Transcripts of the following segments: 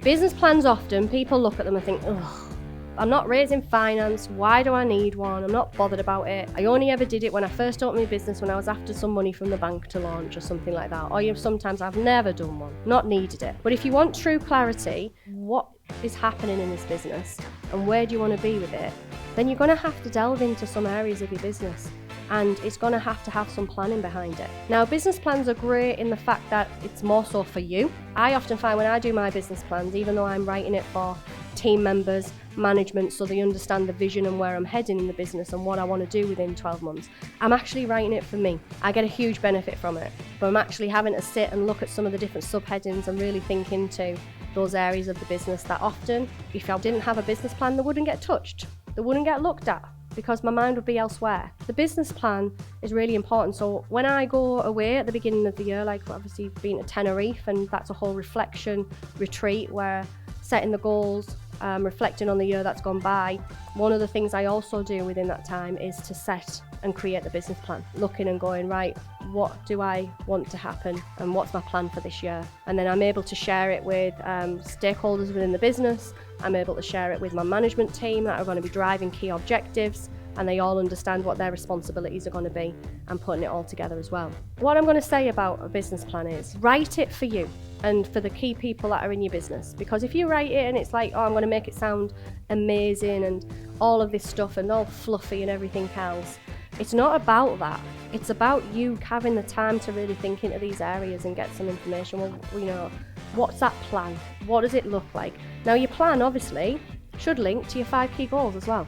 Business plans, often people look at them and think, ugh, I'm not raising finance, why do I need one? I'm not bothered about it. I only ever did it when I first opened my business, when I was after some money from the bank to launch or something like that. Or sometimes I've never done one, not needed it. But if you want true clarity, what is happening in this business and where do you want to be with it, then you're going to have to delve into some areas of your business. And it's going to have some planning behind it. Now, business plans are great in the fact that it's more so for you. I often find when I do my business plans, even though I'm writing it for team members, management, so they understand the vision and where I'm heading in the business and what I want to do within 12 months, I'm actually writing it for me. I get a huge benefit from it, but I'm actually having to sit and look at some of the different subheadings and really think into those areas of the business that often, if I didn't have a business plan, they wouldn't get touched, they wouldn't get looked at, because my mind would be elsewhere. The business plan is really important. So when I go away at the beginning of the year, like obviously being at Tenerife, and that's a whole reflection retreat where setting the goals, reflecting on the year that's gone by, one of the things I also do within that time is to set and create the business plan, looking and going, right, what do I want to happen and what's my plan for this year? And then I'm able to share it with stakeholders within the business. I'm able to share it with my management team that are going to be driving key objectives, and they all understand what their responsibilities are going to be and putting it all together as well. What I'm going to say about a business plan is write it for you and for the key people that are in your business, because if you write it and it's like, oh, I'm going to make it sound amazing and all of this stuff and all fluffy and everything else, it's not about that. It's about you having the time to really think into these areas and get some information. Well, what's that plan? What does it look like? Now, your plan obviously should link to your 5 key goals as well.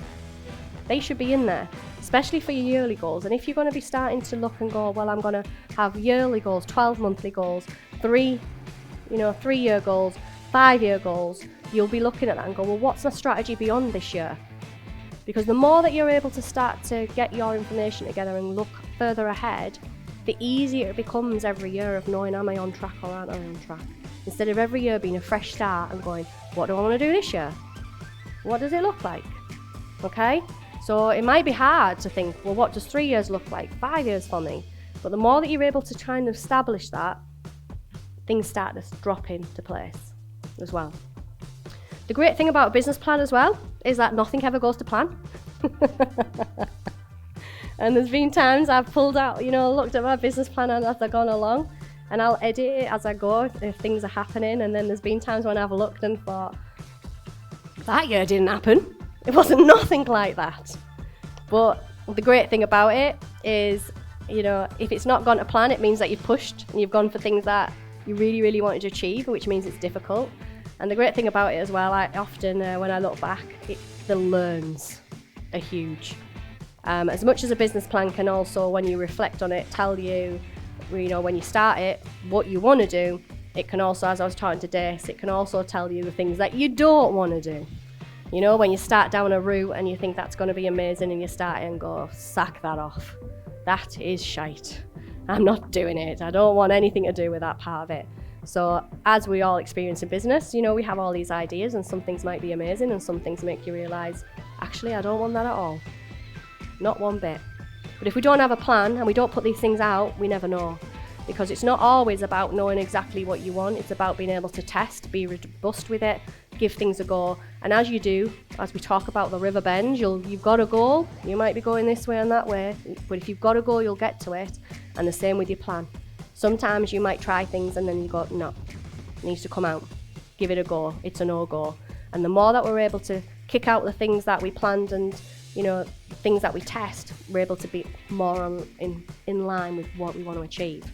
They should be in there, especially for your yearly goals. And if you're going to be starting to look and go, well, I'm going to have yearly goals, 12 monthly goals, 3-year goals, 5-year goals, you'll be looking at that and go, well, what's my strategy beyond this year? Because the more that you're able to start to get your information together and look further ahead, the easier it becomes every year of knowing, am I on track or aren't I on track? Instead of every year being a fresh start and going, what do I want to do this year? What does it look like? Okay? So it might be hard to think, well, what does 3 years look like? 5 years for me? But the more that you're able to kind of establish that, things start to drop into place as well. The great thing about a business plan as well is that nothing ever goes to plan. And there's been times I've pulled out, looked at my business plan as I've gone along, and I'll edit it as I go if things are happening. And then there's been times when I've looked and thought, that year didn't happen. It wasn't nothing like that. But the great thing about it is, if it's not gone to plan, it means that you've pushed and you've gone for things that you really, really wanted to achieve, which means it's difficult. And the great thing about it as well, I often, when I look back, the learns are huge. As much as a business plan can also, when you reflect on it, tell you, when you start it, what you want to do, it can also, as I was talking to Dace, it can also tell you the things that you don't want to do. When you start down a route and you think that's going to be amazing and you start it and go, sack that off. That is shite. I'm not doing it. I don't want anything to do with that part of it. So as we all experience in business, we have all these ideas, and some things might be amazing and some things make you realise, actually, I don't want that at all. Not one bit. But if we don't have a plan and we don't put these things out, we never know. Because it's not always about knowing exactly what you want. It's about being able to test, be robust with it, give things a go. And as you do, as we talk about the river bend, you've got a goal. You might be going this way and that way, but if you've got a goal, you'll get to it. And the same with your plan. Sometimes you might try things and then you go, no, it needs to come out. Give it a go. It's a no-go. And the more that we're able to kick out the things that we planned and, things that we test, we're able to be more in line with what we want to achieve.